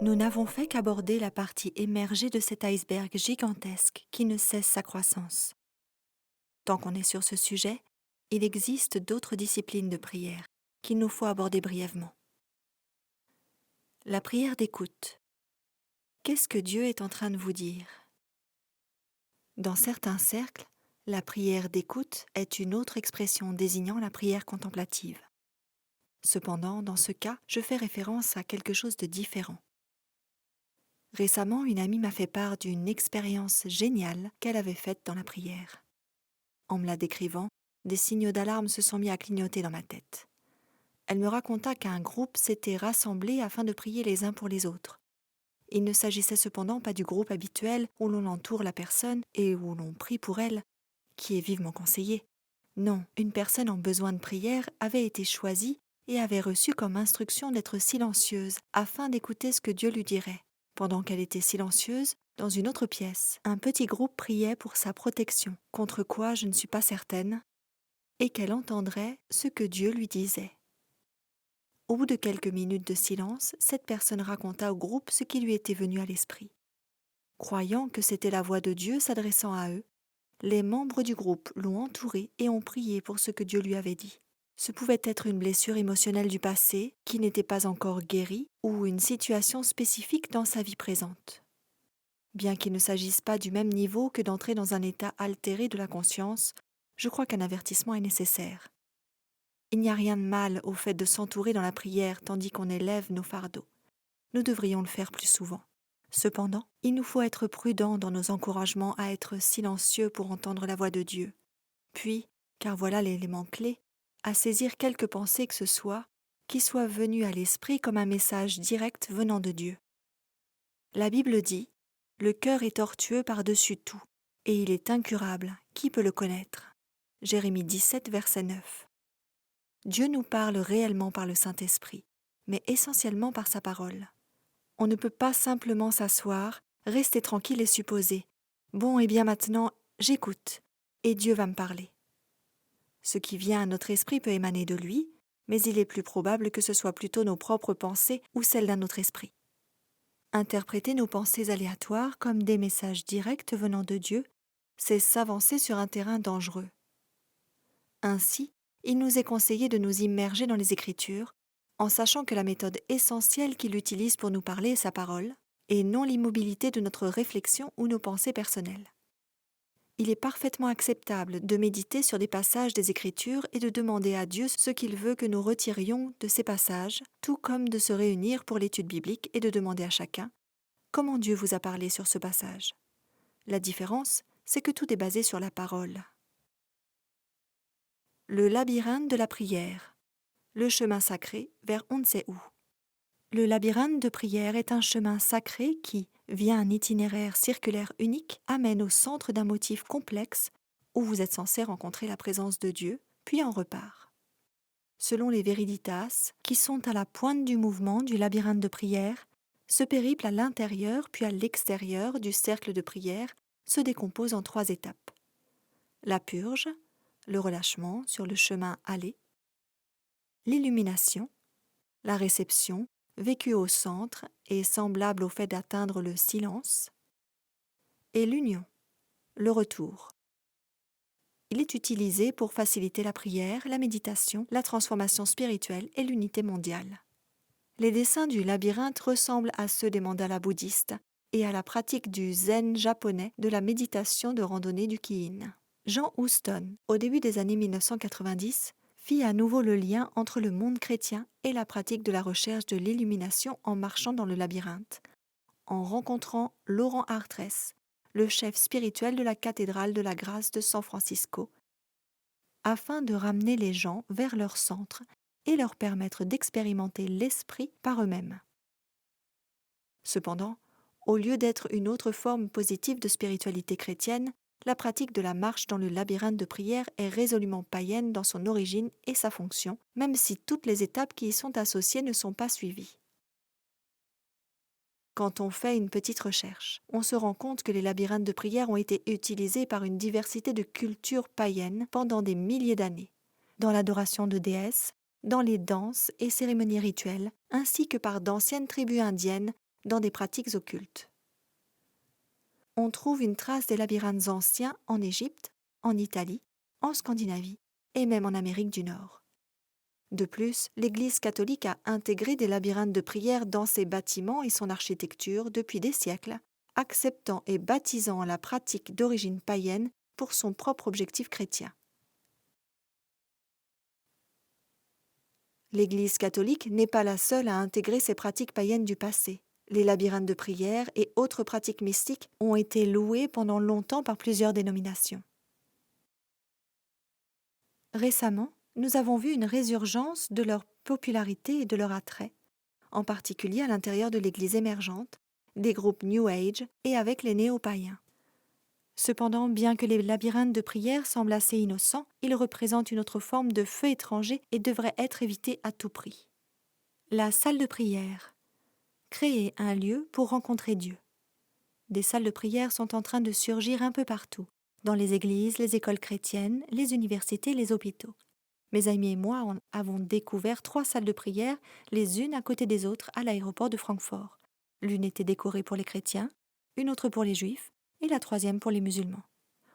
Nous n'avons fait qu'aborder la partie émergée de cet iceberg gigantesque qui ne cesse sa croissance. Tant qu'on est sur ce sujet, il existe d'autres disciplines de prière qu'il nous faut aborder brièvement. La prière d'écoute. Qu'est-ce que Dieu est en train de vous dire? Dans certains cercles, la prière d'écoute est une autre expression désignant la prière contemplative. Cependant, dans ce cas, je fais référence à quelque chose de différent. Récemment, une amie m'a fait part d'une expérience géniale qu'elle avait faite dans la prière. En me la décrivant, des signaux d'alarme se sont mis à clignoter dans ma tête. Elle me raconta qu'un groupe s'était rassemblé afin de prier les uns pour les autres. Il ne s'agissait cependant pas du groupe habituel où l'on entoure la personne et où l'on prie pour elle, qui est vivement conseillé. Non, une personne en besoin de prière avait été choisie et avait reçu comme instruction d'être silencieuse afin d'écouter ce que Dieu lui dirait. Pendant qu'elle était silencieuse, dans une autre pièce, un petit groupe priait pour sa protection, contre quoi je ne suis pas certaine, et qu'elle entendrait ce que Dieu lui disait. Au bout de quelques minutes de silence, cette personne raconta au groupe ce qui lui était venu à l'esprit. Croyant que c'était la voix de Dieu s'adressant à eux, les membres du groupe l'ont entourée et ont prié pour ce que Dieu lui avait dit. Ce pouvait être une blessure émotionnelle du passé qui n'était pas encore guérie ou une situation spécifique dans sa vie présente. Bien qu'il ne s'agisse pas du même niveau que d'entrer dans un état altéré de la conscience, je crois qu'un avertissement est nécessaire. Il n'y a rien de mal au fait de s'entourer dans la prière tandis qu'on élève nos fardeaux. Nous devrions le faire plus souvent. Cependant, il nous faut être prudents dans nos encouragements à être silencieux pour entendre la voix de Dieu. Puis, car voilà l'élément clé, à saisir quelque pensée que ce soit, qui soit venue à l'esprit comme un message direct venant de Dieu. La Bible dit « Le cœur est tortueux par-dessus tout, et il est incurable, qui peut le connaître ?» Jérémie 17, verset 9. Dieu nous parle réellement par le Saint-Esprit, mais essentiellement par sa parole. On ne peut pas simplement s'asseoir, rester tranquille et supposer « Bon, et bien maintenant, j'écoute, et Dieu va me parler. » Ce qui vient à notre esprit peut émaner de lui, mais il est plus probable que ce soit plutôt nos propres pensées ou celles d'un autre esprit. Interpréter nos pensées aléatoires comme des messages directs venant de Dieu, c'est s'avancer sur un terrain dangereux. Ainsi, il nous est conseillé de nous immerger dans les Écritures, en sachant que la méthode essentielle qu'il utilise pour nous parler est sa parole, et non l'immobilité de notre réflexion ou nos pensées personnelles. Il est parfaitement acceptable de méditer sur des passages des Écritures et de demander à Dieu ce qu'il veut que nous retirions de ces passages, tout comme de se réunir pour l'étude biblique et de demander à chacun « Comment Dieu vous a parlé sur ce passage ?» La différence, c'est que tout est basé sur la parole. Le labyrinthe de la prière, le chemin sacré vers on ne sait où. Le labyrinthe de prière est un chemin sacré qui, via un itinéraire circulaire unique, amène au centre d'un motif complexe où vous êtes censé rencontrer la présence de Dieu, puis en repart. Selon les Vériditas, qui sont à la pointe du mouvement du labyrinthe de prière, ce périple à l'intérieur puis à l'extérieur du cercle de prière se décompose en 3 étapes. La purge, le relâchement sur le chemin aller, l'illumination, la réception, vécue au centre et semblable au fait d'atteindre le silence, et l'union, le retour. Il est utilisé pour faciliter la prière, la méditation, la transformation spirituelle et l'unité mondiale. Les dessins du labyrinthe ressemblent à ceux des mandalas bouddhistes et à la pratique du zen japonais de la méditation de randonnée du Kiin. Jean Houston, au début des années 1990, fit à nouveau le lien entre le monde chrétien et la pratique de la recherche de l'illumination en marchant dans le labyrinthe, en rencontrant Laurent Artress, le chef spirituel de la cathédrale de la Grâce de San Francisco, afin de ramener les gens vers leur centre et leur permettre d'expérimenter l'esprit par eux-mêmes. Cependant, au lieu d'être une autre forme positive de spiritualité chrétienne, la pratique de la marche dans le labyrinthe de prière est résolument païenne dans son origine et sa fonction, même si toutes les étapes qui y sont associées ne sont pas suivies. Quand on fait une petite recherche, on se rend compte que les labyrinthes de prière ont été utilisés par une diversité de cultures païennes pendant des milliers d'années, dans l'adoration de déesses, dans les danses et cérémonies rituelles, ainsi que par d'anciennes tribus indiennes dans des pratiques occultes. On trouve une trace des labyrinthes anciens en Égypte, en Italie, en Scandinavie et même en Amérique du Nord. De plus, l'Église catholique a intégré des labyrinthes de prière dans ses bâtiments et son architecture depuis des siècles, acceptant et baptisant la pratique d'origine païenne pour son propre objectif chrétien. L'Église catholique n'est pas la seule à intégrer ces pratiques païennes du passé. Les labyrinthes de prière et autres pratiques mystiques ont été loués pendant longtemps par plusieurs dénominations. Récemment, nous avons vu une résurgence de leur popularité et de leur attrait, en particulier à l'intérieur de l'Église émergente, des groupes New Age et avec les néo-païens. Cependant, bien que les labyrinthes de prière semblent assez innocents, ils représentent une autre forme de feu étranger et devraient être évités à tout prix. La salle de prière. Créer un lieu pour rencontrer Dieu. Des salles de prière sont en train de surgir un peu partout, dans les églises, les écoles chrétiennes, les universités, les hôpitaux. Mes amis et moi avons découvert 3 salles de prière, les unes à côté des autres, à l'aéroport de Francfort. L'une était décorée pour les chrétiens, une autre pour les juifs, et la 3e pour les musulmans.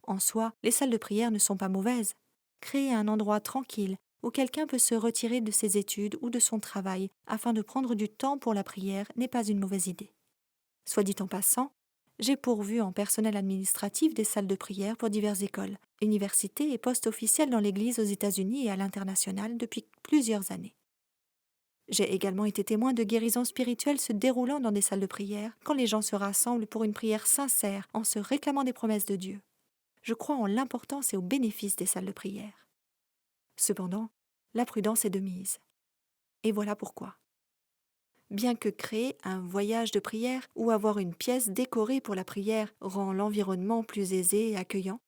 En soi, les salles de prière ne sont pas mauvaises. Créer un endroit tranquille où quelqu'un peut se retirer de ses études ou de son travail afin de prendre du temps pour la prière n'est pas une mauvaise idée. Soit dit en passant, j'ai pourvu en personnel administratif des salles de prière pour diverses écoles, universités et postes officiels dans l'Église aux États-Unis et à l'international depuis plusieurs années. J'ai également été témoin de guérisons spirituelles se déroulant dans des salles de prière quand les gens se rassemblent pour une prière sincère en se réclamant des promesses de Dieu. Je crois en l'importance et aux bénéfices des salles de prière. Cependant, la prudence est de mise. Et voilà pourquoi. Bien que créer un voyage de prière ou avoir une pièce décorée pour la prière rend l'environnement plus aisé et accueillant,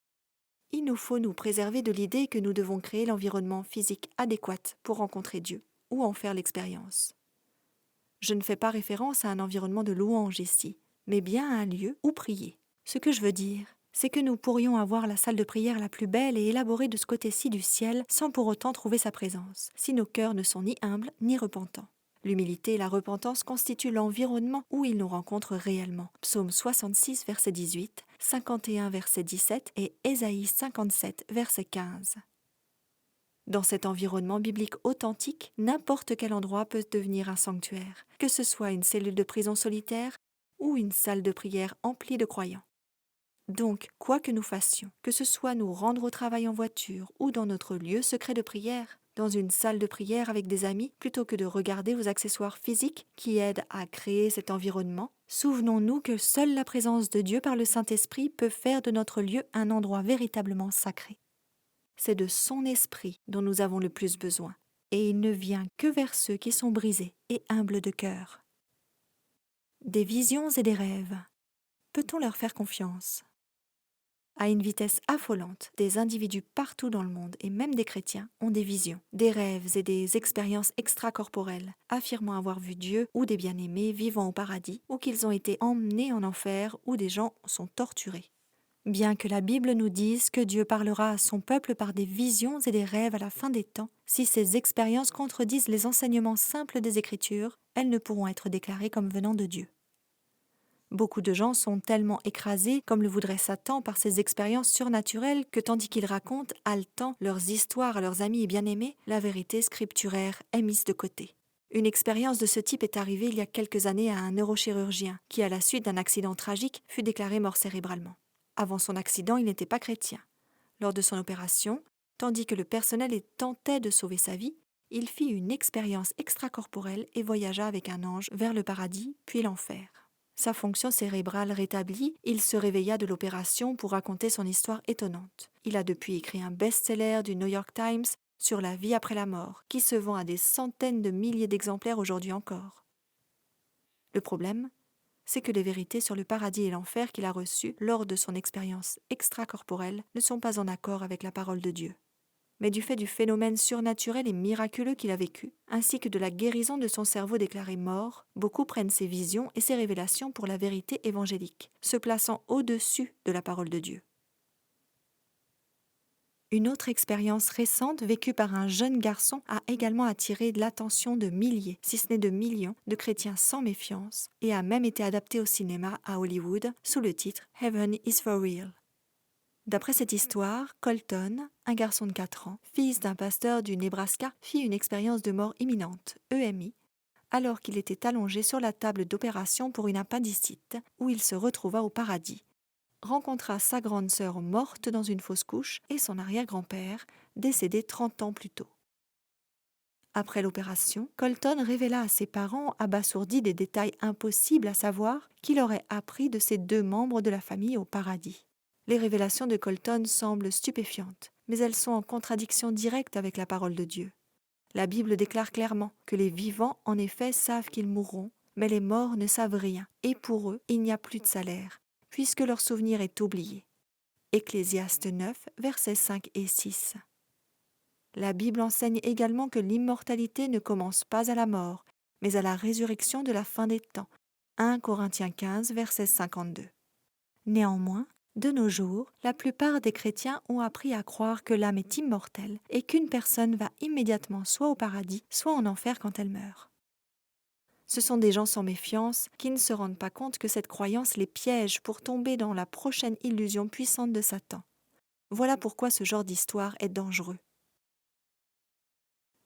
il nous faut nous préserver de l'idée que nous devons créer l'environnement physique adéquat pour rencontrer Dieu ou en faire l'expérience. Je ne fais pas référence à un environnement de louange ici, mais bien à un lieu où prier. Ce que je veux dire, c'est que nous pourrions avoir la salle de prière la plus belle et élaborée de ce côté-ci du ciel sans pour autant trouver sa présence, si nos cœurs ne sont ni humbles ni repentants. L'humilité et la repentance constituent l'environnement où il nous rencontre réellement. Psaume 66, verset 18, 51, verset 17 et Ésaïe 57, verset 15. Dans cet environnement biblique authentique, n'importe quel endroit peut devenir un sanctuaire, que ce soit une cellule de prison solitaire ou une salle de prière emplie de croyants. Donc, quoi que nous fassions, que ce soit nous rendre au travail en voiture ou dans notre lieu secret de prière, dans une salle de prière avec des amis, plutôt que de regarder aux accessoires physiques qui aident à créer cet environnement, souvenons-nous que seule la présence de Dieu par le Saint-Esprit peut faire de notre lieu un endroit véritablement sacré. C'est de son esprit dont nous avons le plus besoin, et il ne vient que vers ceux qui sont brisés et humbles de cœur. Des visions et des rêves. Peut-on leur faire confiance ? À une vitesse affolante, des individus partout dans le monde, et même des chrétiens, ont des visions, des rêves et des expériences extracorporelles, affirmant avoir vu Dieu ou des bien-aimés vivant au paradis, ou qu'ils ont été emmenés en enfer, ou des gens sont torturés. Bien que la Bible nous dise que Dieu parlera à son peuple par des visions et des rêves à la fin des temps, si ces expériences contredisent les enseignements simples des Écritures, elles ne pourront être déclarées comme venant de Dieu. Beaucoup de gens sont tellement écrasés, comme le voudrait Satan, par ces expériences surnaturelles que tandis qu'ils racontent, haletant, leurs histoires à leurs amis et bien-aimés, la vérité scripturaire est mise de côté. Une expérience de ce type est arrivée il y a quelques années à un neurochirurgien qui, à la suite d'un accident tragique, fut déclaré mort cérébralement. Avant son accident, il n'était pas chrétien. Lors de son opération, tandis que le personnel tentait de sauver sa vie, il fit une expérience extracorporelle et voyagea avec un ange vers le paradis, puis l'enfer. Sa fonction cérébrale rétablie, il se réveilla de l'opération pour raconter son histoire étonnante. Il a depuis écrit un best-seller du New York Times sur la vie après la mort, qui se vend à des centaines de milliers d'exemplaires aujourd'hui encore. Le problème, c'est que les vérités sur le paradis et l'enfer qu'il a reçues lors de son expérience extracorporelle ne sont pas en accord avec la parole de Dieu. Mais du fait du phénomène surnaturel et miraculeux qu'il a vécu, ainsi que de la guérison de son cerveau déclaré mort, beaucoup prennent ces visions et ces révélations pour la vérité évangélique, se plaçant au-dessus de la parole de Dieu. Une autre expérience récente vécue par un jeune garçon a également attiré l'attention de milliers, si ce n'est de millions, de chrétiens sans méfiance et a même été adaptée au cinéma à Hollywood sous le titre Heaven is for real. D'après cette histoire, Colton, un garçon de 4 ans, fils d'un pasteur du Nebraska, fit une expérience de mort imminente, EMI, alors qu'il était allongé sur la table d'opération pour une appendicite, où il se retrouva au paradis, rencontra sa grande sœur morte dans une fausse couche et son arrière-grand-père, décédé 30 ans plus tôt. Après l'opération, Colton révéla à ses parents, abasourdis des détails impossibles à savoir, qu'il aurait appris de ces 2 membres de la famille au paradis. Les révélations de Colton semblent stupéfiantes, mais elles sont en contradiction directe avec la parole de Dieu. La Bible déclare clairement que les vivants, en effet, savent qu'ils mourront, mais les morts ne savent rien, et pour eux, il n'y a plus de salaire, puisque leur souvenir est oublié. Ecclésiaste 9, versets 5 et 6. La Bible enseigne également que l'immortalité ne commence pas à la mort, mais à la résurrection de la fin des temps. 1 Corinthiens 15, verset 52. Néanmoins, de nos jours, la plupart des chrétiens ont appris à croire que l'âme est immortelle et qu'une personne va immédiatement soit au paradis, soit en enfer quand elle meurt. Ce sont des gens sans méfiance qui ne se rendent pas compte que cette croyance les piège pour tomber dans la prochaine illusion puissante de Satan. Voilà pourquoi ce genre d'histoire est dangereux.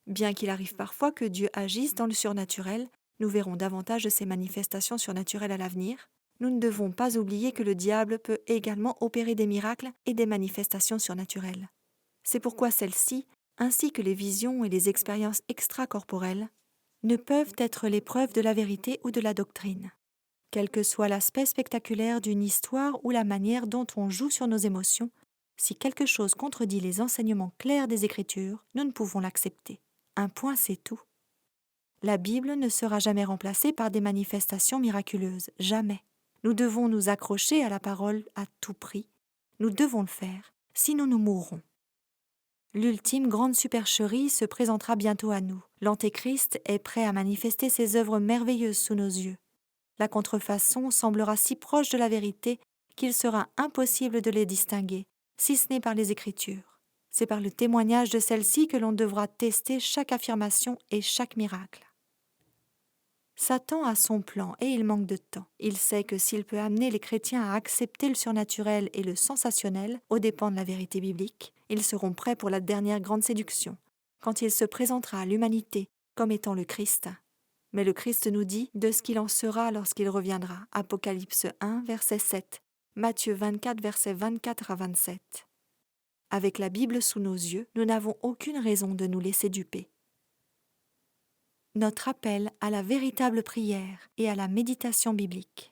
Bien qu'il arrive parfois que Dieu agisse dans le surnaturel, nous verrons davantage de ces manifestations surnaturelles à l'avenir, nous ne devons pas oublier que le diable peut également opérer des miracles et des manifestations surnaturelles. C'est pourquoi celles-ci, ainsi que les visions et les expériences extracorporelles, ne peuvent être l'épreuve de la vérité ou de la doctrine. Quel que soit l'aspect spectaculaire d'une histoire ou la manière dont on joue sur nos émotions, si quelque chose contredit les enseignements clairs des Écritures, nous ne pouvons l'accepter. Un point, c'est tout. La Bible ne sera jamais remplacée par des manifestations miraculeuses, jamais. Nous devons nous accrocher à la parole à tout prix. Nous devons le faire, sinon nous mourrons. L'ultime grande supercherie se présentera bientôt à nous. L'Antéchrist est prêt à manifester ses œuvres merveilleuses sous nos yeux. La contrefaçon semblera si proche de la vérité qu'il sera impossible de les distinguer, si ce n'est par les Écritures. C'est par le témoignage de celle-ci que l'on devra tester chaque affirmation et chaque miracle. Satan a son plan et il manque de temps. Il sait que s'il peut amener les chrétiens à accepter le surnaturel et le sensationnel aux dépens de la vérité biblique, ils seront prêts pour la dernière grande séduction, quand il se présentera à l'humanité comme étant le Christ. Mais le Christ nous dit de ce qu'il en sera lorsqu'il reviendra. Apocalypse 1, verset 7, Matthieu 24, verset 24 à 27. Avec la Bible sous nos yeux, nous n'avons aucune raison de nous laisser duper. Notre appel à la véritable prière et à la méditation biblique.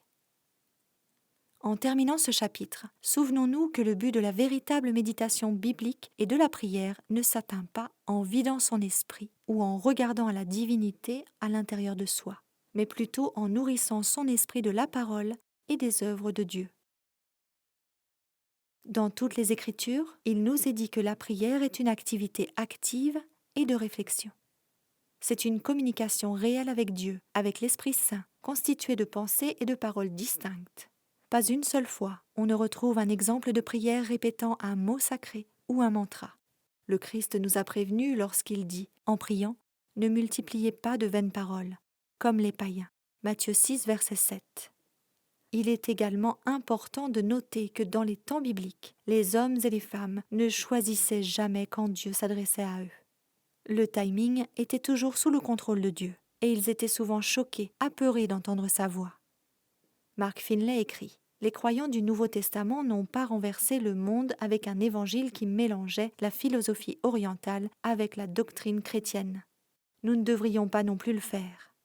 En terminant ce chapitre, souvenons-nous que le but de la véritable méditation biblique et de la prière ne s'atteint pas en vidant son esprit ou en regardant à la divinité à l'intérieur de soi, mais plutôt en nourrissant son esprit de la parole et des œuvres de Dieu. Dans toutes les Écritures, il nous est dit que la prière est une activité active et de réflexion. C'est une communication réelle avec Dieu, avec l'Esprit Saint, constituée de pensées et de paroles distinctes. Pas une seule fois, on ne retrouve un exemple de prière répétant un mot sacré ou un mantra. Le Christ nous a prévenus lorsqu'il dit, en priant, « Ne multipliez pas de vaines paroles, comme les païens. » Matthieu 6, verset 7. Il est également important de noter que dans les temps bibliques, les hommes et les femmes ne choisissaient jamais quand Dieu s'adressait à eux. Le timing était toujours sous le contrôle de Dieu, et ils étaient souvent choqués, apeurés d'entendre sa voix. Mark Finlay écrit « Les croyants du Nouveau Testament n'ont pas renversé le monde avec un évangile qui mélangeait la philosophie orientale avec la doctrine chrétienne. Nous ne devrions pas non plus le faire.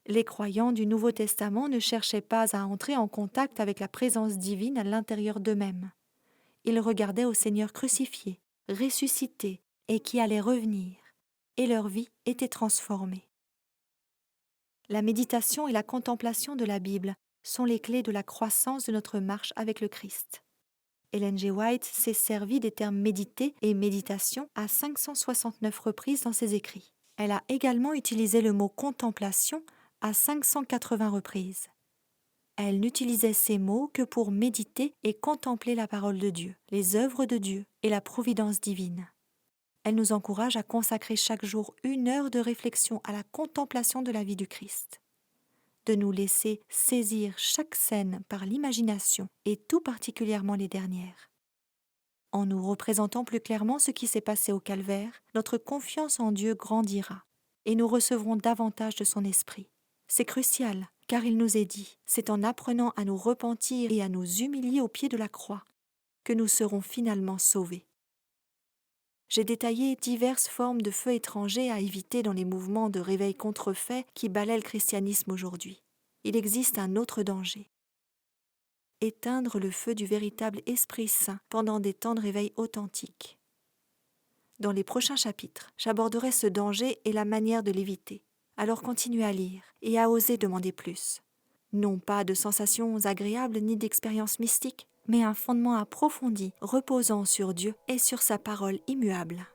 Les croyants du Nouveau Testament ne cherchaient pas à entrer en contact avec la présence divine à l'intérieur d'eux-mêmes. Ils regardaient au Seigneur crucifié, ressuscité, et qui allait revenir, et leur vie était transformée. La méditation et la contemplation de la Bible sont les clés de la croissance de notre marche avec le Christ. Ellen G. White s'est servie des termes méditer et méditation à 569 reprises dans ses écrits. Elle a également utilisé le mot contemplation à 580 reprises. Elle n'utilisait ces mots que pour méditer et contempler la parole de Dieu, les œuvres de Dieu et la providence divine. Elle nous encourage à consacrer chaque jour 1 heure de réflexion à la contemplation de la vie du Christ, de nous laisser saisir chaque scène par l'imagination et tout particulièrement les dernières. En nous représentant plus clairement ce qui s'est passé au calvaire, notre confiance en Dieu grandira et nous recevrons davantage de son esprit. C'est crucial, car il nous est dit, c'est en apprenant à nous repentir et à nous humilier au pied de la croix que nous serons finalement sauvés. J'ai détaillé diverses formes de feux étrangers à éviter dans les mouvements de réveil contrefait qui balaient le christianisme aujourd'hui. Il existe un autre danger. Éteindre le feu du véritable Esprit Saint pendant des temps de réveil authentiques. Dans les prochains chapitres, j'aborderai ce danger et la manière de l'éviter. Alors continuez à lire et à oser demander plus. Non pas de sensations agréables ni d'expériences mystiques, mais un fondement approfondi reposant sur Dieu et sur sa parole immuable.